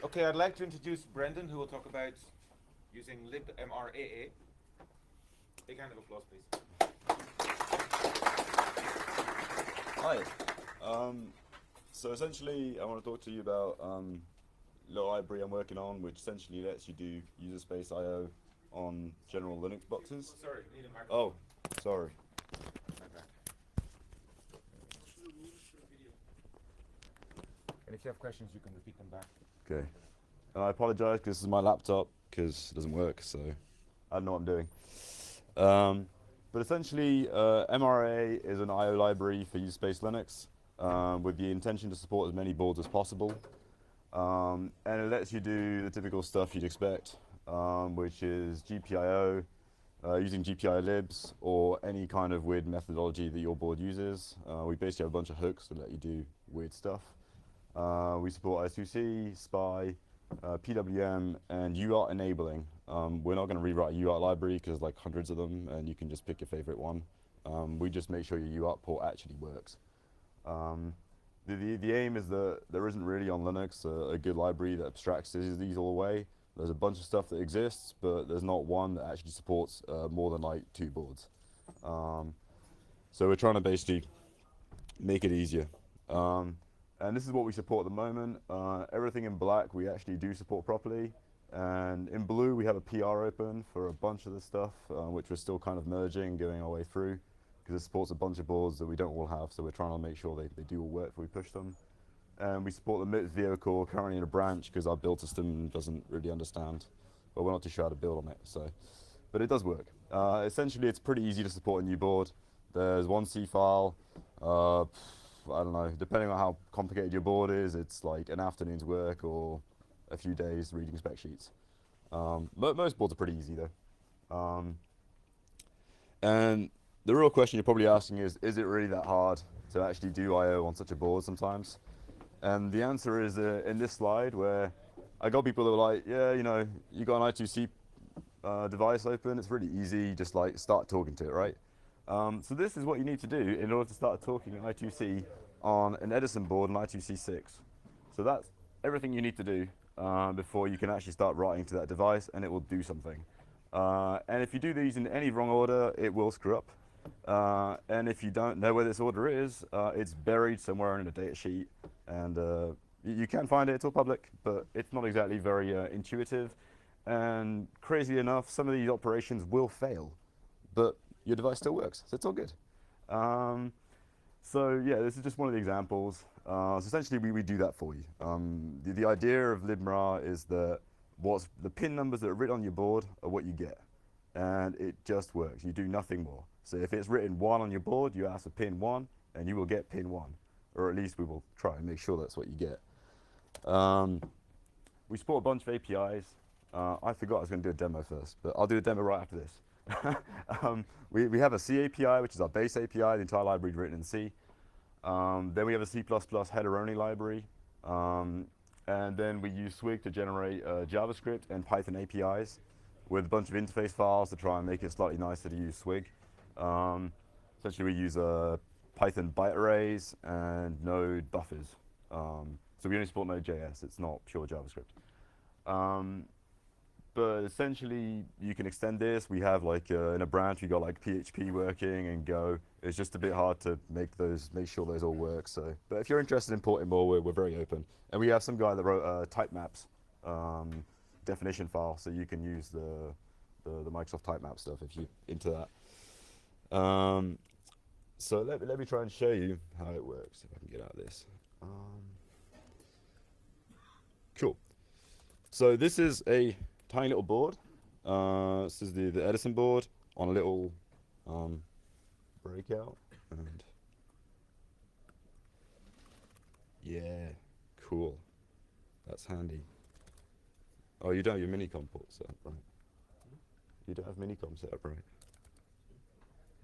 Okay, I'd like to introduce Brendan, who will talk about using libmraa. Big hand of applause, please. Hi. So essentially, I want to talk to you about a little library I'm working on, which essentially lets you do user space I/O on general Linux boxes. Sorry, need a microphone. Oh, sorry. And if you have questions, you can repeat them back. Okay. I apologize because this is my laptop because it doesn't work, so I don't know what I'm doing. But essentially, MRA is an I/O library for user space Linux with the intention to support as many boards as possible. And it lets you do the typical stuff you'd expect, which is GPIO, using GPIO libs, or any kind of weird methodology that your board uses. We basically have a bunch of hooks that let you do weird stuff. We support I2C, SPI, PWM, and UART enabling. We're not going to rewrite a UART library because there's like hundreds of them, and you can just pick your favorite one. We just make sure your UART port actually works. The aim is that there isn't really on Linux a good library that abstracts these all away. There's a bunch of stuff that exists, but there's not one that actually supports more than like 2 boards. So we're trying to basically make it easier. And this is what we support at the moment. Everything in black we actually do support properly. And in blue we have a PR open for a bunch of the stuff, which we're still kind of merging, going our way through, because it supports a bunch of boards that we don't all have, so we're trying to make sure they do all work before we push them. And we support the MIPS VO core currently in a branch because our build system doesn't really understand, but we're not too sure how to build on it. But it does work. Essentially, it's pretty easy to support a new board. There's one C file. I don't know, depending on how complicated your board is, it's like an afternoon's work or a few days reading spec sheets. Most boards are pretty easy though. And the real question you're probably asking is it really that hard to actually do I/O on such a board sometimes? And the answer is in this slide, where I got people that were like, yeah, you know, you got an I2C device open, it's really easy, just like start talking to it, right? So this is what you need to do in order to start talking I2C on an Edison board, an I2C6. So that's everything you need to do before you can actually start writing to that device, and it will do something. And if you do these in any wrong order, it will screw up. And if you don't know where this order is, it's buried somewhere in a data sheet, and you can find it, it's all public, but it's not exactly very intuitive. And crazy enough, some of these operations will fail, but your device still works, so it's all good. So yeah, this is just one of the examples. So essentially, we do that for you. The idea of libmra is that the pin numbers that are written on your board are what you get, and it just works. You do nothing more. So if it's written 1 on your board, you ask for pin 1, and you will get pin 1, or at least we will try and make sure that's what you get. We support a bunch of APIs. I forgot I was going to do a demo first, but I'll do a demo right after this. We have a C API, which is our base API, the entire library written in C. Then we have a C++ header-only library. And then we use Swig to generate JavaScript and Python APIs with a bunch of interface files to try and make it slightly nicer to use Swig. Essentially, we use Python byte arrays and Node buffers. So we only support Node.js, it's not pure JavaScript. But essentially, you can extend this. We have like in a branch, we got like PHP working and Go. It's just a bit hard to make sure those all work. So, but if you're interested in porting more, we're very open. And we have some guy that wrote type maps definition file, so you can use the Microsoft type map stuff if you're into that. So let me try and show you how it works. If I can get out of this. Cool. So this is a tiny little board. This is the Edison board on a little breakout, and yeah, cool. That's handy. Oh, you don't have your minicom port set up, right? You don't have minicom set up, right?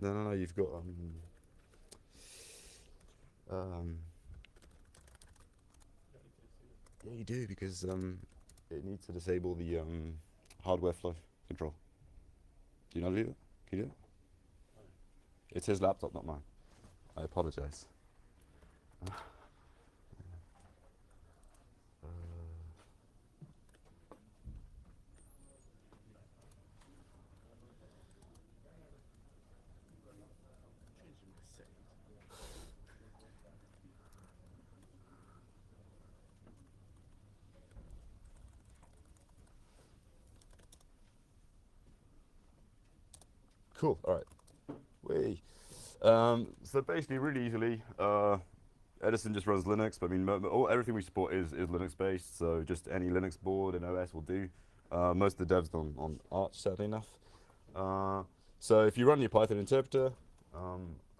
No, you've got yeah, you do, because it needs to disable the hardware flow control. Do you know how to do that? Can you do it? It's his laptop, not mine. I apologize. Cool. All right. Wait. So basically, really easily, Edison just runs Linux. But I mean, everything we support is Linux based. So just any Linux board in OS will do. Most of the devs on Arch, sadly enough. So if you run your Python interpreter,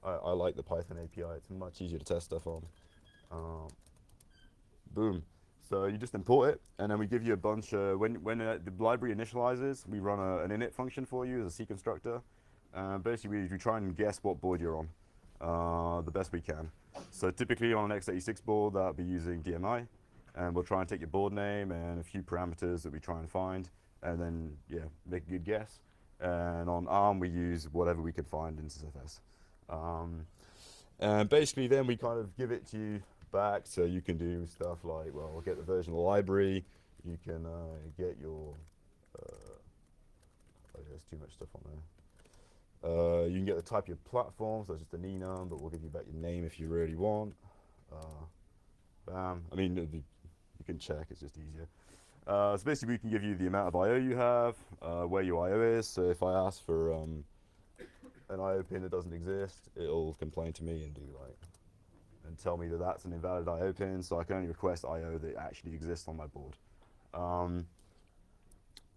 I like the Python API. It's much easier to test stuff on. Boom. So you just import it, and then we give you a bunch. When the library initializes, we run an init function for you as a C constructor. Basically, we try and guess what board you're on the best we can. So typically on an x86 board, that'll be using DMI, and we'll try and take your board name and a few parameters that we try and find, and then yeah, make a good guess. And on ARM, we use whatever we can find in SysFS. And basically, then we kind of give it to you back, so you can do stuff like, well, get the version of the library. You can get your. Oh, there's too much stuff on there. You can get the type of your platform, so it's just an enum, but we'll give you back your name if you really want. Bam. I mean, you can check, it's just easier. So basically we can give you the amount of I/O you have, where your I/O is. So if I ask for an I/O pin that doesn't exist, it'll complain to me and do like, and tell me that that's an invalid I/O pin, so I can only request I/O that actually exists on my board.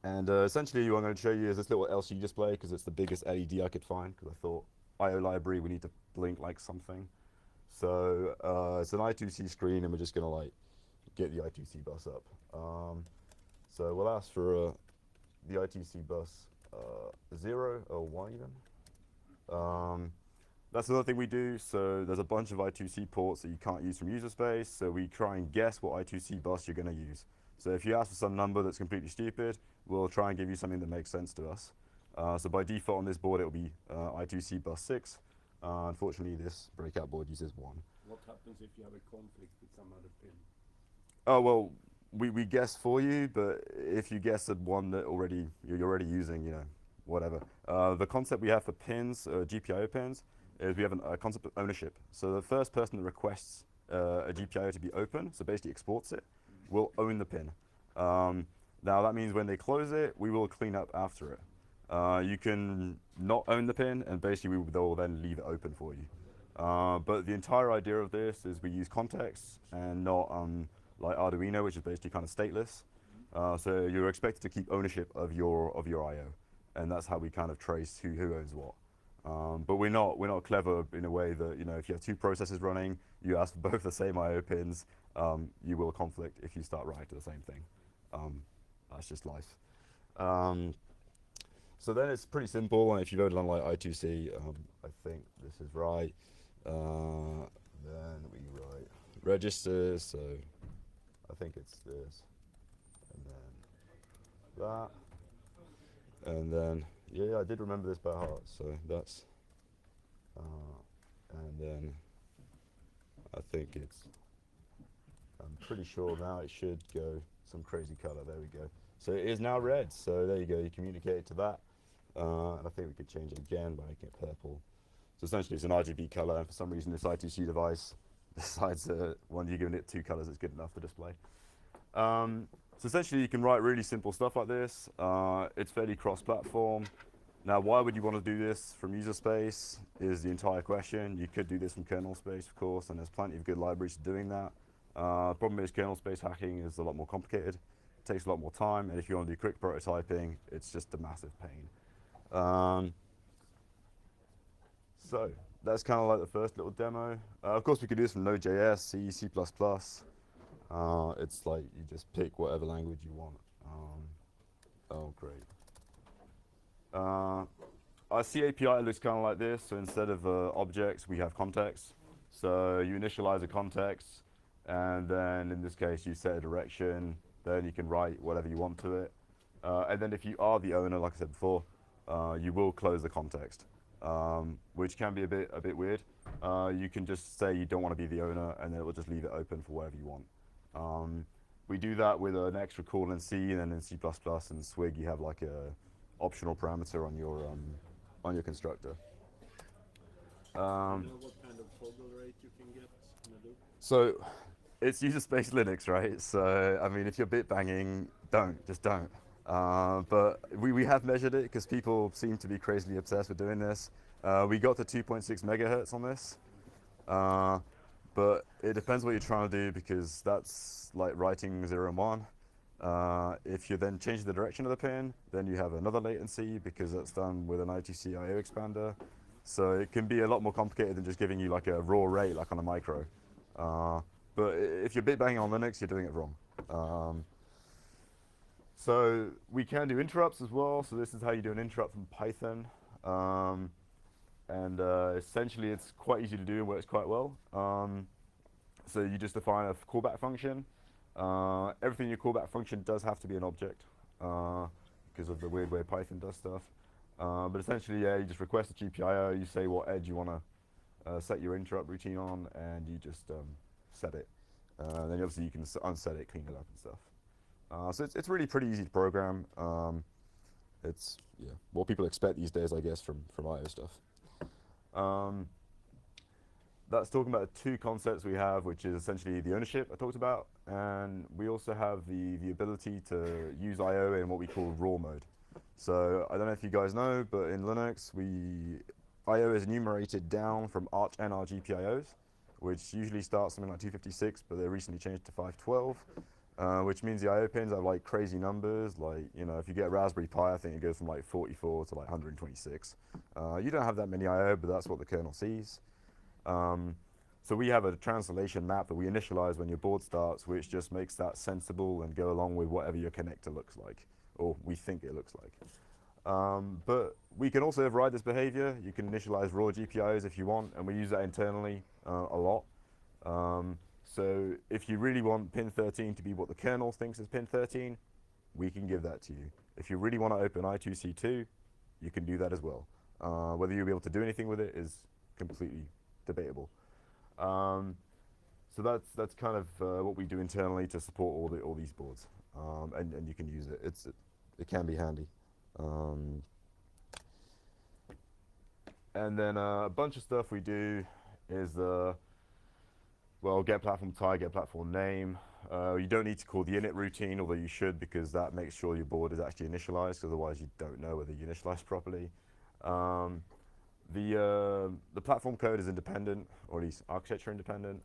Essentially what I'm going to show you is this little LCD display, because it's the biggest LED I could find, because I thought I/O library, we need to blink like something. So it's an I2C screen, and we're just going to like get the I2C bus up. So we'll ask for the I2C bus 0 or 1 even. That's another thing we do. So there's a bunch of I2C ports that you can't use from user space, so we try and guess what I2C bus you're going to use. So if you ask for some number that's completely stupid, we'll try and give you something that makes sense to us. So by default on this board, it will be I2C bus 6. Unfortunately, this breakout board uses 1. What happens if you have a conflict with some other pin? Oh, well, we guess for you, but if you guess at one that you're already using, you know, whatever. The concept we have for pins, GPIO pins, is we have a concept of ownership. So the first person that requests a GPIO to be open, so basically exports it, will own the pin. Now that means when they close it, we will clean up after it. You can not own the pin, and basically they'll then leave it open for you. But the entire idea of this is we use context and not like Arduino, which is basically kind of stateless. So you're expected to keep ownership of your I/O, and that's how we kind of trace who owns what. But we're not clever in a way that, you know, if you have two processes running, you ask for both the same I/O pins, you will conflict if you start writing to the same thing. That's just life. So then it's pretty simple, and if you've ever done like I2C, I think this is right. Then we write registers, so I think it's this, and then that, and then, yeah, I did remember this by heart, so that's, and then I think I'm pretty sure now it should go some crazy color, there we go. So it is now red, so there you go, you communicate it to that. And I think we could change it again by making it purple. So essentially it's an RGB color, and for some reason this I2C device decides that when you're giving it 2 colors, it's good enough to display. So essentially you can write really simple stuff like this. It's fairly cross-platform. Now why would you want to do this from user space is the entire question. You could do this from kernel space, of course, and there's plenty of good libraries for doing that. Problem is kernel space hacking is a lot more complicated. It takes a lot more time, and if you want to do quick prototyping, it's just a massive pain. So that's kind of like the first little demo. Of course, we could do this from Node.js, C, C++. It's like you just pick whatever language you want. Oh, great. Our C API looks kind of like this. So instead of objects, we have context. So you initialize a context, and then in this case, you set a direction. Then you can write whatever you want to it. And then if you are the owner, like I said before, you will close the context, which can be a bit weird. You can just say you don't want to be the owner, and then it will just leave it open for whatever you want. We do that with an extra call in C, and then in C++ and Swig, you have like a optional parameter on your constructor. Do you know what kind of toggle rate you can get in a loop? So it's user space Linux, right? So I mean, if you're bit banging, just don't. But we have measured it because people seem to be crazily obsessed with doing this. We got to 2.6 megahertz on this. But it depends what you're trying to do because that's like writing 0 and 1. If you then change the direction of the pin, then you have another latency because that's done with an I2C IO expander. So it can be a lot more complicated than just giving you like a raw rate like on a micro. But if you're bit banging on Linux, you're doing it wrong. So we can do interrupts as well. So this is how you do an interrupt from Python. And essentially it's quite easy to do and works quite well. So you just define a callback function. Everything in your callback function does have to be an object because of the weird way Python does stuff. But essentially, yeah, you just request a GPIO, you say what edge you want to set your interrupt routine on, and you just set it. Then obviously you can unset it, clean it up and stuff. So it's really pretty easy to program. It's what people expect these days, I guess, from IO stuff. That's talking about two concepts we have, which is essentially the ownership I talked about, and we also have the ability to use IO in what we call raw mode. So I don't know if you guys know, but in Linux, IO is enumerated down from Arch NR GPIOs, which usually starts something like 256, but they recently changed to 512, which means the IO pins have like crazy numbers. Like, you know, if you get a Raspberry Pi, I think it goes from like 44 to like 126. You don't have that many IO, but that's what the kernel sees. So we have a translation map that we initialize when your board starts, which just makes that sensible and go along with whatever your connector looks like, or we think it looks like. But we can also override this behavior. You can initialize raw GPIOs if you want, and we use that internally a lot. So if you really want pin 13 to be what the kernel thinks is pin 13, we can give that to you. If you really want to open I2C2, you can do that as well. Whether you'll be able to do anything with it is completely debatable. So that's kind of what we do internally to support all these boards, and you can use it. It can be handy. And then a bunch of stuff we do is get platform type, get platform name. You don't need to call the init routine, although you should, because that makes sure your board is actually initialized. Otherwise, you don't know whether you initialized properly. The platform code is independent, or at least architecture independent.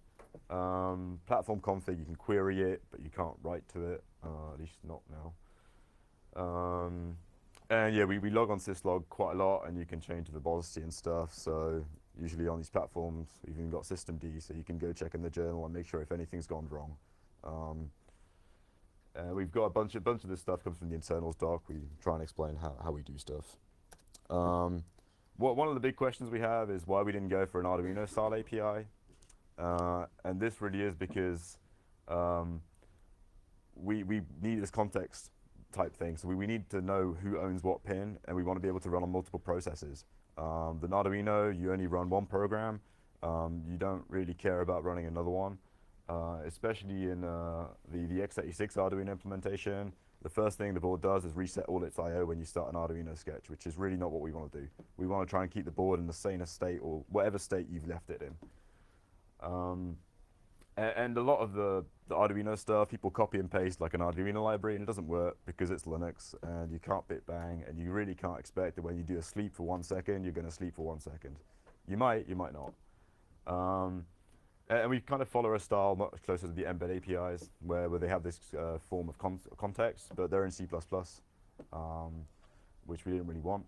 Platform config, you can query it, but you can't write to it, at least not now. And yeah, we log on syslog quite a lot, and you can change the verbosity and stuff. So usually on these platforms, we've even got systemd, so you can go check in the journal and make sure if anything's gone wrong. And we've got a bunch of this stuff comes from the internals doc. We try and explain how we do stuff. One of the big questions we have is why we didn't go for an Arduino style API. And this really is because we need this context type thing. So we need to know who owns what pin, and we want to be able to run on multiple processes. The Arduino, you only run one program. You don't really care about running another one, especially in the x86 Arduino implementation. The first thing the board does is reset all its I/O when you start an Arduino sketch, which is really not what we want to do. We want to try and keep the board in the sanest state, or whatever state you've left it in. And a lot of the Arduino stuff, people copy and paste like an Arduino library, and it doesn't work because it's Linux, and you can't bit bang, and you really can't expect that when you do a sleep for 1 second, you're going to sleep for 1 second. You might not. And we kind of follow a style much closer to the embed APIs, where they have this form of context, but they're in C++, which we didn't really want.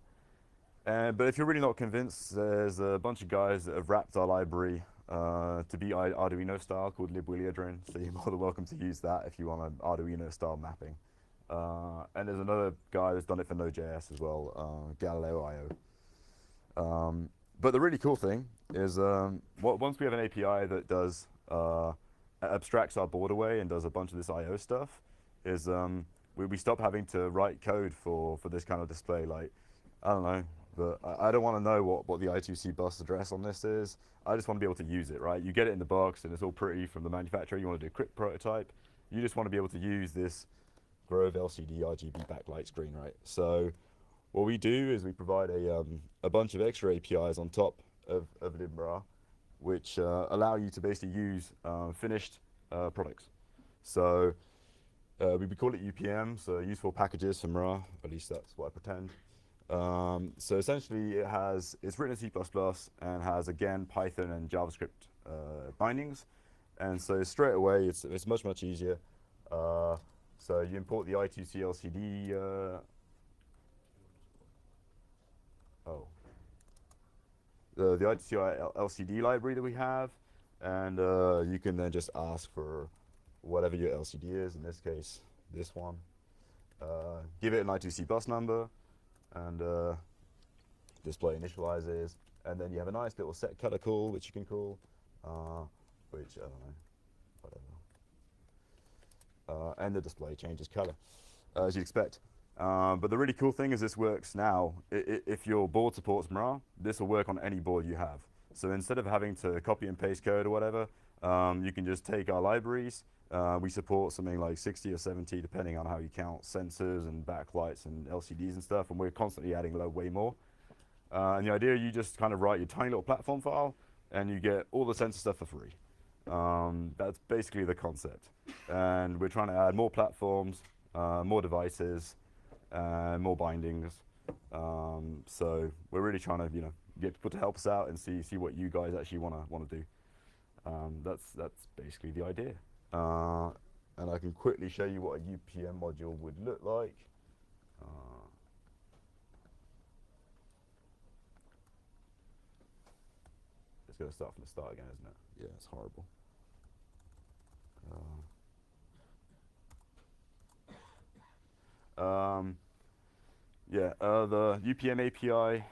But if you're really not convinced, there's a bunch of guys that have wrapped our library to be Arduino style called libwilliadrin, so you're more than welcome to use that if you want an Arduino style mapping. And there's another guy that's done it for Node.js as well, Galileo.io. But the really cool thing is once we have an API that does abstracts our board away and does a bunch of this I/O stuff, is we stop having to write code for this kind of display. Like, I don't know, but I don't want to know what the I2C bus address on this is. I just want to be able to use it, right? You get it in the box and it's all pretty from the manufacturer. You want to do a quick prototype. You just want to be able to use this Grove LCD RGB backlight screen, right? So what we do is we provide a bunch of extra APIs on top of Libra, which allow you to basically use finished products. So We call it UPM, so useful packages for Mirage. At least that's what I pretend. So essentially, it's written in C++ and has again Python and JavaScript bindings, and so straight away it's much easier. So you import the I2C LCD. The I2C LCD library that we have, and you can then just ask for whatever your LCD is. In this case, this one. Give it an I2C bus number, and display initializes, and then you have a nice little set color call, which you can call, which I don't know, whatever. And the display changes color, as you'd expect. But the really cool thing is this works now. If your board supports Mirage, this will work on any board you have. So instead of having to copy and paste code or whatever, you can just take our libraries. We support something like 60 or 70, depending on how you count sensors and backlights and LCDs and stuff, and we're constantly adding way more. And the idea, you just kind of write your tiny little platform file, and you get all the sensor stuff for free. That's basically the concept. And we're trying to add more platforms, more devices, and more bindings. So we're really trying to, get people to help us out and see what you guys actually want to do. That's basically the idea. And I can quickly show you what a UPM module would look like. It's going to start from the start again, isn't it? Yeah, it's horrible. The UPM API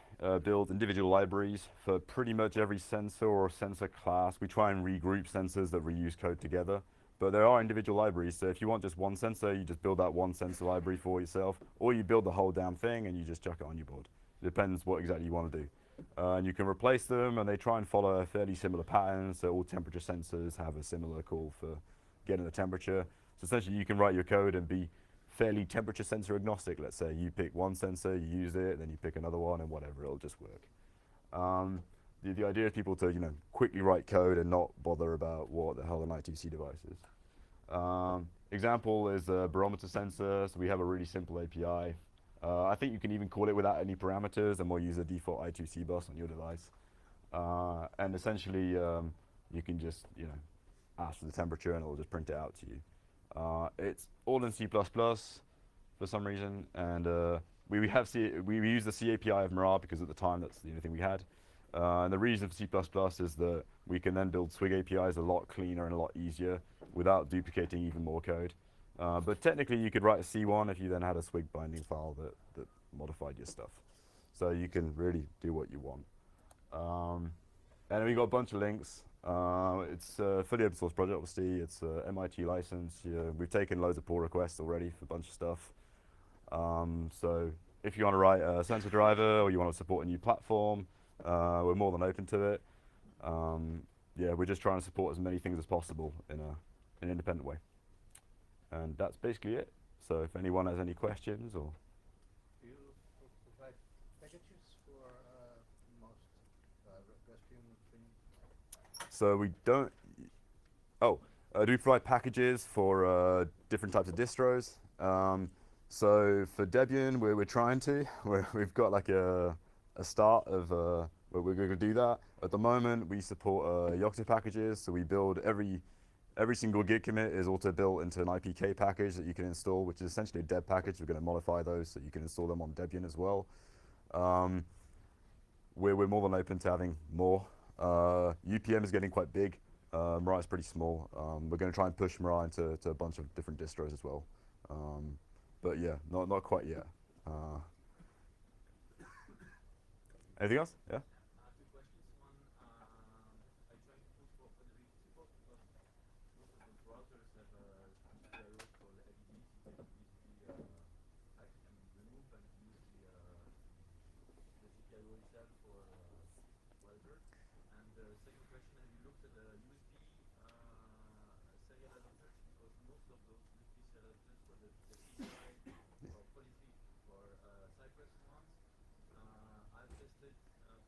builds individual libraries for pretty much every sensor or sensor class. We try and regroup sensors that reuse code together, but there are individual libraries. So if you want just one sensor, you just build that one sensor library for yourself, or you build the whole damn thing and you just chuck it on your board. It depends what exactly you want to do. And you can replace them, and they try and follow a fairly similar pattern, so all temperature sensors have a similar call for getting the temperature. So essentially you can write your code and be fairly temperature sensor agnostic. Let's say you pick one sensor, you use it, then you pick another one, and whatever, it'll just work. The idea is people to quickly write code and not bother about what the hell an I2C device is. Example is a barometer sensor, so we have a really simple API. I think you can even call it without any parameters, and we'll use a default I2C bus on your device. And essentially, you can just ask for the temperature, and it'll just print it out to you. It's all in C++ for some reason, and we use the C API of Mirage because at the time that's the only thing we had. And the reason for C++ is that we can then build Swig APIs a lot cleaner and a lot easier without duplicating even more code. But technically you could write a C1 if you then had a Swig binding file that modified your stuff. So you can really do what you want. And we've got a bunch of links. It's a fully open source project, obviously. It's MIT license. We've taken loads of pull requests already for a bunch of stuff. So if you want to write a sensor driver or you want to support a new platform, we're more than open to it. We're just trying to support as many things as possible in an independent way. And that's basically it. So if anyone has any questions or... Do you provide packages for most Raspbian things? So we don't... do we provide packages for different types of distros? So for Debian, we're trying to. We've got like a start of where we're going to do that. At the moment, we support Yocto packages, so we build every single Git commit is auto-built into an IPK package that you can install, which is essentially a deb package. We're going to modify those so you can install them on Debian as well. We're more than open to having more. UPM is getting quite big. Mirai is pretty small. We're going to try and push Mirai into a bunch of different distros as well. But yeah, not quite yet. Anything else? Yeah? Two questions. One, I tried to push for FOSDEM support because most of the browsers have GPIOs for the LEDs. You can easily remove and use the GPIO itself for weather. And the second question, have you looked at the USB serial adapters? Because most of those USB serial adapters for the PCI or policy for Cypress ones, I've tested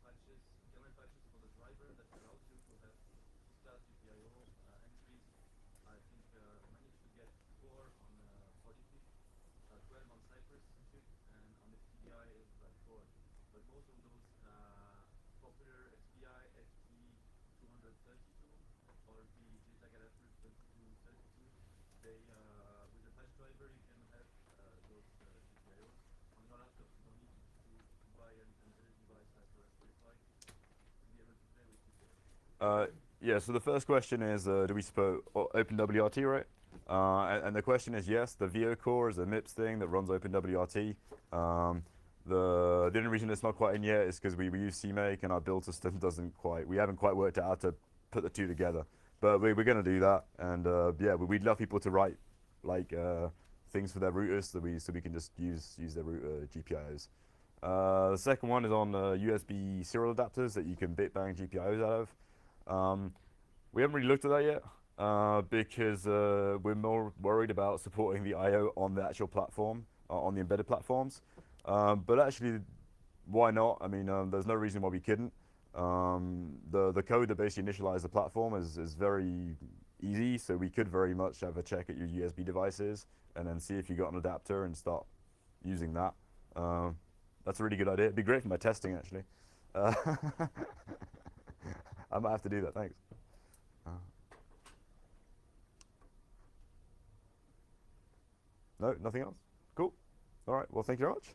patches, kernel patches for the driver that allows you to have class GPIO entries. I think managed to get 4 on they with the flash driver you can have those GPIOs. On your laptop you don't need to buy an embedded device like a Raspberry Pi to be able to play with GPIOs. Yeah, so the first question is, do we support OpenWRT, right? And the question is yes, the VO core is a MIPS thing that runs OpenWRT. The only reason it's not quite in yet is because we use CMake and our build system we haven't quite worked out how to put the two together. But we're going to do that, and yeah, we'd love people to write like things for their routers so we can just use their router GPIOs. The second one is on USB serial adapters that you can bit bang GPIOs out of. We haven't really looked at that yet because we're more worried about supporting the I/O on the actual platform, on the embedded platforms. But actually, why not? I mean, there's no reason why we couldn't. The code that basically initialized the platform is very easy, so we could very much have a check at your USB devices and then see if you got an adapter and start using that. That's a really good idea. It'd be great for my testing, actually. I might have to do that, thanks. No, nothing else? Cool. All right, well, thank you very much.